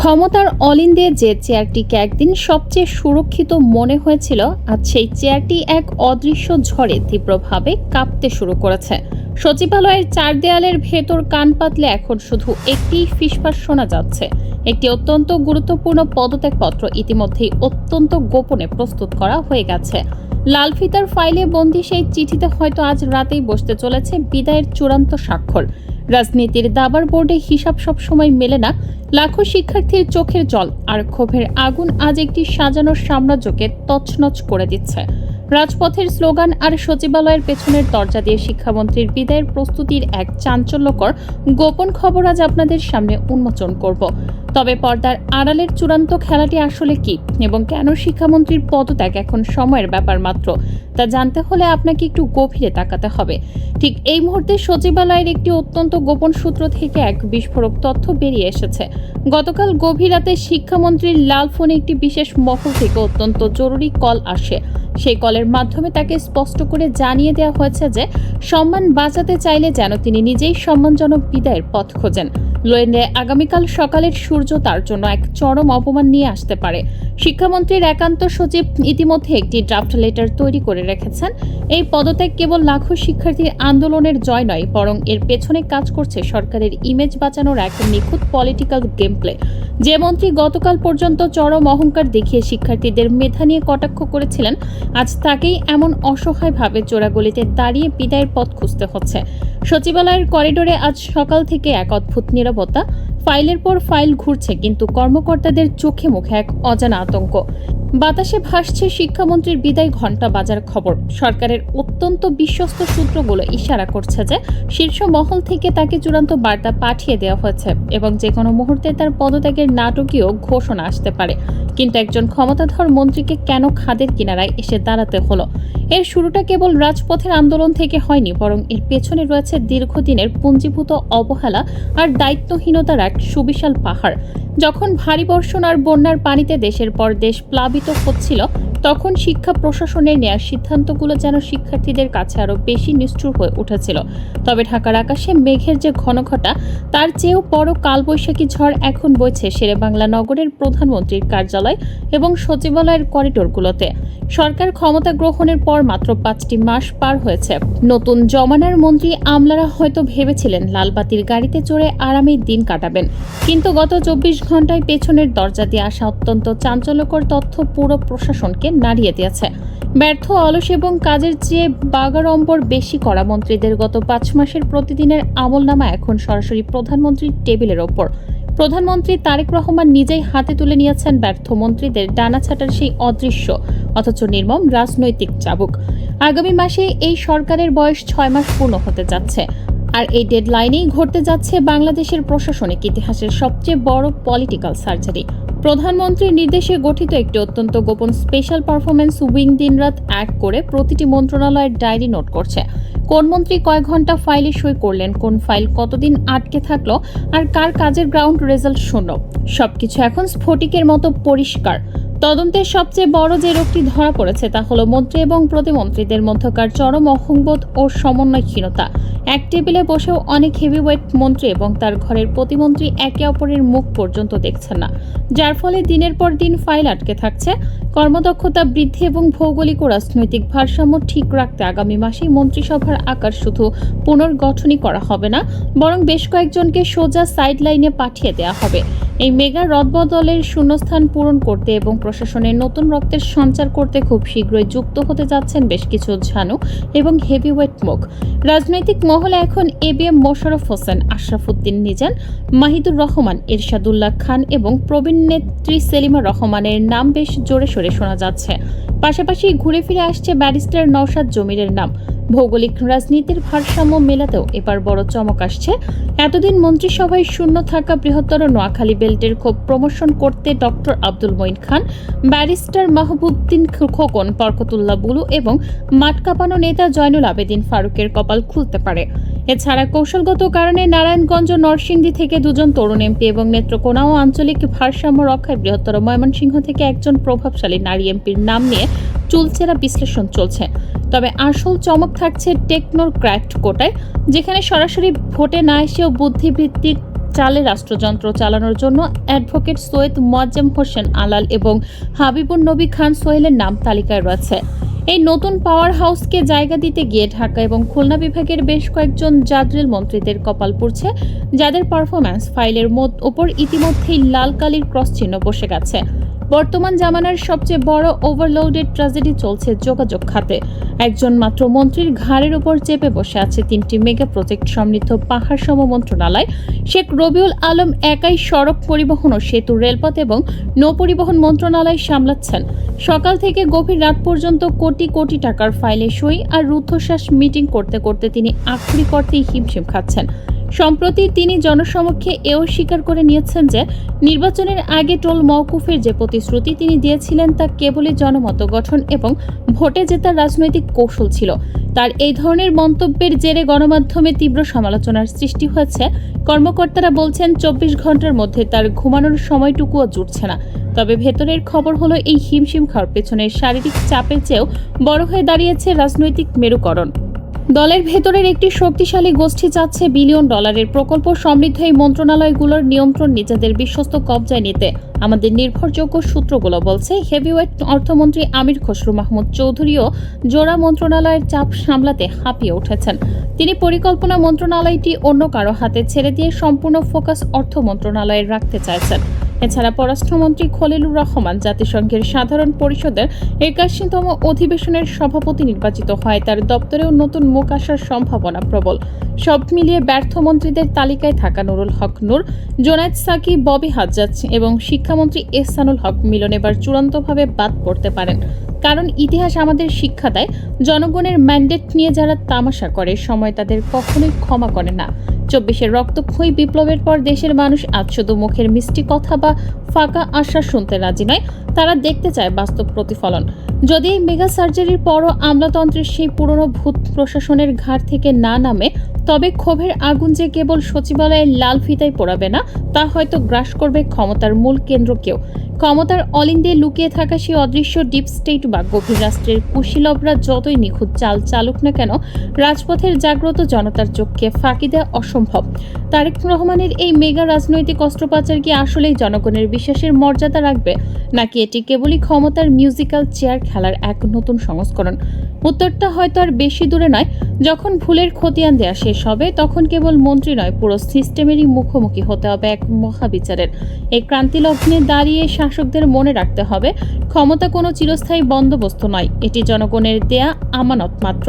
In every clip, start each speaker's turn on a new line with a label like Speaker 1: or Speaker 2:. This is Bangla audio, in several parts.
Speaker 1: ক্ষমতার অলিন দিয়ে যে চেয়ারটিকে একদিন সবচেয়ে সুরক্ষিত মনে হয়েছিল, আজ সেই চেয়ারটি এক অদৃশ্য ঝড়ে তীব্রভাবে কাঁপতে শুরু করেছে। সচিবালয়ের চার দেয়ালের ভেতর কান পাতলে এখন শুধু একটি ফিসফাস শোনা যাচ্ছে। একটি অত্যন্ত গুরুত্বপূর্ণ পদত্যাগপত্র ইতিমধ্যেই অত্যন্ত গোপনে প্রস্তুত করা হয়ে গেছে। লাল ফিতার ফাইলে বন্দী সেই চিঠিতে হয়তো আজ রাতেই বসতে চলেছে বিদায়ের চূড়ান্ত স্বাক্ষর। রাজনীতির দাবার বোর্ডে হিসাব সবসময় মেলে না। লাখো শিক্ষার্থীর চোখের জল আর ক্ষোভের আগুন আজ একটি সাজানো সাম্রাজ্যকে তছনছ করে দিচ্ছে। রাজপথের স্লোগান আর সচিবালয়ের পেছনের দরজা দিয়ে শিক্ষামন্ত্রীর বিদায়ের প্রস্তুতির এক চাঞ্চল্যকর গোপন খবর আজ আপনাদের সামনে উন্মোচন করব। তবে পর্দার আড়ালের চূড়ান্ত খেলাটি আসলে কি এবং কেন শিক্ষামন্ত্রীর পদত্যাগ এখন সময়ের ব্যাপার মাত্র, তা জানতে হলে আপনাকে একটু গভীরে তাকাতে হবে। ঠিক এই মুহূর্তে সচিবালয়ের একটি অত্যন্ত গোপন সূত্র থেকে এক বিস্ফোরক তথ্য বেরিয়ে এসেছে। গতকাল গভীর রাতে শিক্ষামন্ত্রীর লাল ফোনে একটি বিশেষ মহল থেকে অত্যন্ত জরুরি কল আসে। সেই কলের মাধ্যমে তাকে স্পষ্ট করে জানিয়ে দেওয়া হয়েছে যে সম্মান বাঁচাতে চাইলে যেন তিনি নিজেই সম্মানজনক বিদায়ের পথ খোঁজেন। নইলে আগামীকাল সকালের সূর্য তার জন্য এক চরম অপমান নিয়ে আসতে পারে। শিক্ষামন্ত্রীর একান্ত সচিব ইতিমধ্যে একটি ড্রাফট লেটার তৈরি করে রেখেছেন। এই পদত্যাগ কেবল লাখো শিক্ষার্থীর আন্দোলনের জয় নয়, বরং এর পেছনে কাজ করছে সরকারের ইমেজ বাঁচানোর এক নিখুঁত পলিটিক্যাল গেম প্লে। যে মন্ত্রী গতকাল পর্যন্ত চরম অহংকার দেখিয়ে শিক্ষার্থীদের মেধা নিয়ে কটাক্ষ করেছিলেন, আজ তাকেই এমন অসহায়ভাবে চোরাগলিতে দাঁড়িয়ে বিদায়ের পথ খুঁজতে হচ্ছে। সচিবালয়ের করিডোরে আজ সকাল থেকে এক অদ্ভুত নীরবতা। ফাইলের পর ফাইল ঘুরছে, কিন্তু কর্মকর্তাদের চোখে মুখে এক অজানা আতঙ্ক। বাতাসে ভাসছে শিক্ষামন্ত্রীর বিদায় ঘণ্টা বাজার খবর। সরকারের অত্যন্ত বিশ্বস্ত সূত্রগুলো ইশারা করছে যে শীর্ষ মহল থেকে তাকে চূড়ান্ত বার্তা পাঠিয়ে দেওয়া হয়েছে এবং যে কোনো মুহূর্তে তার পদত্যাগের নাটকীয় ঘোষণা আসতে পারে। কিন্তু একজন ক্ষমতাধর মন্ত্রীকে কেন খাদের কিনারায় এসে দাঁড়াতে হলো? এর শুরুটা কেবল রাজপথের আন্দোলন থেকে হয়নি, বরং এর পেছনে রয়েছে দীর্ঘদিনের পুঞ্জীভূত অবহেলা আর দায়িত্বহীনতার এক সুবিশাল পাহাড়। যখন ভারী বর্ষণ আর বন্যার পানিতে দেশের পর দেশ প্লাবিত হচ্ছিল, তখন শিক্ষা প্রশাসনের নেওয়া সিদ্ধান্তগুলো যেন শিক্ষার্থীদের কাছে আরও বেশি নিষ্ঠুর হয়ে উঠেছিল। তবে ঢাকার আকাশে মেঘের যে ঘনঘটা, তার চেয়েও বড় কালবৈশাখী ঝড় এখন বইছে শেরেবাংলা নগরের প্রধানমন্ত্রীর কার্যালয় এবং সচিবালয়ের করিডোরগুলোতে। সরকার ক্ষমতা গ্রহণের পর মাত্র 5টি মাস পার হয়েছে। নতুন জমানার মন্ত্রী আমলারা হয়তো ভেবেছিলেন লালবাতির গাড়িতে চড়ে আরামে দিন কাটাবেন, কিন্তু গত 24 ঘন্টায় পেছনের দরজা দিয়ে আসা অত্যন্ত চাঞ্চল্যকর তথ্য পুরো প্রশাসনকে নাড়িয়ে দিয়েছে। ব্যর্থ, অলস এবং কাজের চেয়ে বাগাড়ম্বর বেশি করা মন্ত্রীদের গত 5 মাসের প্রতিদিনের আমলনামা এখন সরাসরি প্রধানমন্ত্রীর টেবিলের ওপর। প্রধানমন্ত্রী তারেক রহমান নিজেই হাতে তুলে নিয়েছেন ব্যর্থ মন্ত্রীদের ডানা ছাটার সেই অদৃশ্য অথচ নির্মম রাজনৈতিক চাবুক। আগামী মাসে এই সরকারের বয়স 6 মাস পূর্ণ হতে যাচ্ছে, আর এই ডেডলাইনেই ঘটতে যাচ্ছে বাংলাদেশের প্রশাসনিক ইতিহাসের সবচেয়ে বড় পলিটিক্যাল সার্জারি। প্রধানমন্ত্রীর নির্দেশে গঠিত একটি অত্যন্ত গোপন স্পেশাল পারফরমেন্স উইং দিনরাত এক করে প্রতিটি মন্ত্রণালয়ের ডায়েরি নোট করছে। কোন মন্ত্রী কয় ঘন্টা ফাইলে সই করলেন, কোন ফাইল কতদিন আটকে থাকলো, আর কার কাজের গ্রাউন্ড রেজাল্ট শূন্য। সবকিছু এখন স্ফটিকের মতো পরিষ্কার। তদন্তের সবচেয়ে বড় যে রোগটি ধরা পড়েছে তা হলো মন্ত্রী এবং প্রতিমন্ত্রীদের মধ্যকার চরম অহংবোধ ও সমন্বয়হীনতা। এক টেবিলে বসেও অনেক হেভিওয়েট মন্ত্রী এবং তার ঘরের প্রতিমন্ত্রী একে অপরের মুখ পর্যন্ত দেখছেন না, যার ফলে দিনের পর দিন ফাইল আটকে থাকছে। কর্মদক্ষতা বৃদ্ধি এবং ভৌগোলিক ও রাজনৈতিক ভারসাম্য ঠিক রাখতে আগামী মাসেই মন্ত্রিসভার আকার শুধু পুনর্গঠনই করা হবে না, বরং বেশ কয়েকজনকে সোজা সাইড লাইনে পাঠিয়ে দেওয়া হবে। এই মেগা রদবদলের শূন্যস্থান পূরণ করতে এবং প্রশাসনের নতুন রক্তের সঞ্চার করতে খুব শীঘ্রই যুক্ত হতে যাচ্ছেন বেশ কিছু ঝানু এবং হেভিওয়েট মুখ। রাজনৈতিক মহলে এখন এবিএম মোশাররফ হোসেন, আশরাফ উদ্দিন নিজান, মাহিদুর রহমান, এরশাদুল্লাহ খান এবং প্রবীণ নেত্রী সেলিমা রহমানের নাম বেশ জোরে সোরে শোনা যাচ্ছে। পাশাপাশি ঘুরে ফিরে আসছে ব্যারিস্টার নওশাদ জমিরের নাম। ভৌগোলিক রাজনীতির ভারসাম্য মেলাতেও এবার বড় চমক আসছে। এতদিন মন্ত্রিসভায় শূন্য থাকা বৃহত্তর নোয়াখালী বেল্টের ক্ষোভ প্রমোশন করতে ডক্টর আব্দুল মঈন খান, ব্যারিস্টার মাহবুবউদ্দিন খোকন, বরকতুল্লাহ বুলু এবং মাঠ কাঁপানো নেতা জয়নুল আবেদিন ফারুকের কপাল খুলতে পারে। এছাড়া কৌশলগত কারণে নারায়ণগঞ্জ ও নরসিংদী থেকে 2জন তরুণ এমপি এবং নেত্রকোনা ও আঞ্চলিক ভারসাম্য রক্ষায় বৃহত্তর ময়মনসিংহ থেকে একজন প্রভাবশালী নারী এমপির নাম নিয়ে চুলচেরা বিশ্লেষণ চলছে। তবে আসল চমক থাকছে টেকনোক্র্যাট কোটায়, যেখানে সরাসরি ভোটে না এসেও বুদ্ধিভিত্তিক চালে রাষ্ট্রযন্ত্র চালানোর জন্য অ্যাডভোকেট সৈয়দ মোয়াজ্জেম হোসেন আলাল এবং হাবিবুন নবী খান সোহেলের নাম তালিকায় রয়েছে। এই নতুন পাওয়ার হাউসকে জায়গা দিতে গিয়ে ঢাকা এবং খুলনা বিভাগের বেশ কয়েকজন জাদ্রেল মন্ত্রীদের কপাল পুড়ছে, যাদের পারফরম্যান্স ফাইলের ওপর ইতিমধ্যেই লাল কালির ক্রস চিহ্ন বসে গেছে। বর্তমান জামানার সবচেয়ে বড় ওভারলোডেড ট্র্যাজেডি চলছে যোগাযোগ খাতে। একজন মাত্র মন্ত্রীর ঘাড়ের উপর চেপে বসে আছে 3টি মেগা প্রজেক্ট সমৃদ্ধ পাহাড় সম মন্ত্রণালয়। শেখ রবিউল আলম একাই সড়ক পরিবহন ও সেতু, রেলপথ এবং নৌ পরিবহন মন্ত্রণালয় সামলাচ্ছেন। সকাল থেকে গভীর রাত পর্যন্ত কোটি কোটি টাকার ফাইলে সই আর রুদ্ধশ্বাস মিটিং করতে করতে তিনি আক্ষরিক অর্থেই হিমশিম খাচ্ছেন। সম্প্রতি তিনি জনসমক্ষে এও স্বীকার করে নিয়েছেন যে নির্বাচনের আগে টোল মওকুফের যে প্রতিশ্রুতি তিনি দিয়েছিলেন তা কেবলই জনমত গঠন এবং ভোটে জেতার রাজনৈতিক কৌশল ছিল। তার এই ধরনের মন্তব্যের জেরে গণমাধ্যমে তীব্র সমালোচনার সৃষ্টি হয়েছে। কর্মকর্তারা বলছেন 24 ঘন্টার মধ্যে তার ঘুমানোর সময়টুকুও জুটছে না। তবে ভেতরের খবর হলো এই হিমশিম খাওয়ার পেছনে শারীরিক চাপের চেয়েও বড় হয়ে দাঁড়িয়েছে রাজনৈতিক মেরুকরণ। দলের ভেতরের একটি শক্তিশালী গোষ্ঠী চাচ্ছে বিলিয়ন ডলারের প্রকল্প সমৃদ্ধ এই মন্ত্রণালয়গুলোর নিয়ন্ত্রণ নিজেদের বিশ্বস্ত কবজায় নিতে। আমাদের নির্ভরযোগ্য সূত্রগুলো বলছে, হেভিওয়েট অর্থমন্ত্রী আমির খসরু মাহমুদ চৌধুরীও জোড়া মন্ত্রণালয়ের চাপ সামলাতে হাঁপিয়ে উঠেছেন। তিনি পরিকল্পনা মন্ত্রণালয়টি অন্য কারো হাতে ছেড়ে দিয়ে সম্পূর্ণ ফোকাস অর্থ মন্ত্রণালয়ে রাখতে চাইছেন। এছাড়া পররাষ্ট্রমন্ত্রী খলিলুর রহমান জাতিসংঘের সাধারণ পরিষদের 81তম অধিবেশনের সভাপতি নির্বাচিত হয়। তার দপ্তরেও নতুন মুখ আসার সম্ভাবনা প্রবল। সব মিলিয়ে ব্যর্থ মন্ত্রীদের তালিকায় থাকা নুরুল হক নূর, জোনায়েদ সাকি, ববি হাজ্জাজ এবং শিক্ষামন্ত্রী এহসানুল হক মিলন এবার চূড়ান্তভাবে বাদ পড়তে পারেন। কারণ ইতিহাস আমাদের শিক্ষা দেয়, জনগণের ম্যান্ডেট নিয়ে যারা তামাশা করে সময় তাদের কখনোই ক্ষমা করে না। 24-এর রক্তক্ষয়ী বিপ্লবের পর দেশের মানুষ আজ শুধু মুখের মিষ্টি কথা বা ফাঁকা আশ্বাস শুনতে রাজি নয়, তারা দেখতে চায় বাস্তব প্রতিফলন। যদি এই মেগা সার্জারির পরও আমলাতন্ত্রের সেই পুরনো ভূত প্রশাসনের ঘাট থেকে না নামে, তবে ক্ষোভের আগুন যে কেবল সচিবালয়ের লাল ফিতায় পোড়াবে না, তা হয়তো গ্রাস করবে ক্ষমতার মূল কেন্দ্রকেও। ক্ষমতার অলিন্দে লুকিয়ে থাকা সেই অদৃশ্য ডিপ স্টেট বা গভীর রাষ্ট্রের কুশীলবরা যতই নিখুঁত চাল চালুক না কেন, রাজপথের জাগ্রত জনতার চোখকে ফাঁকি দেওয়া অসম্ভব। তারেক রহমানের এই মেগা রাজনৈতিক অস্ত্রোপচার কি আসলেই জনগণের বিশ্বাসের মর্যাদা রাখবে, নাকি এটি কেবলই ক্ষমতার মিউজিক্যাল চেয়ার খেলার এক নতুন সংস্করণ? উত্তরটা হয়তো আর বেশি দূরে নয়। যখন ভুলের খতিয়ান দেয়া শেষ হবে, তখন কেবল মন্ত্রী নয়, পুরো সিস্টেমেরই মুখোমুখি হতে হবে এক মহাবিচারের। এই ক্রান্তি লগ্নে দাঁড়িয়ে শাসকদের মনে রাখতে হবে, ক্ষমতা কোনো চিরস্থায়ী বন্দোবস্ত নয়, এটি জনগণের দেয়া আমানত মাত্র।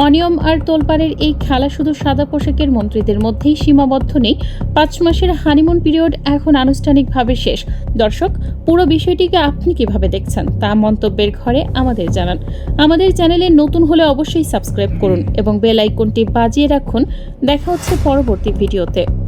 Speaker 1: অনিয়ম আর তোলপাড়ের এই খেলা শুধু সাদা পোশাকের মন্ত্রীদের মধ্যেই সীমাবদ্ধ নেই। 5 মাসের হানিমুন পিরিয়ড এখন আনুষ্ঠানিকভাবে শেষ। দর্শক, পুরো বিষয়টিকে আপনি কিভাবে দেখছেন তা মন্তব্যের ঘরে আমাদের জানান। আমাদের চ্যানেলে নতুন হলে অবশ্যই সাবস্ক্রাইব করুন এবং বেল আইকনটি বাজিয়ে রাখুন। দেখা হচ্ছে পরবর্তী ভিডিওতে।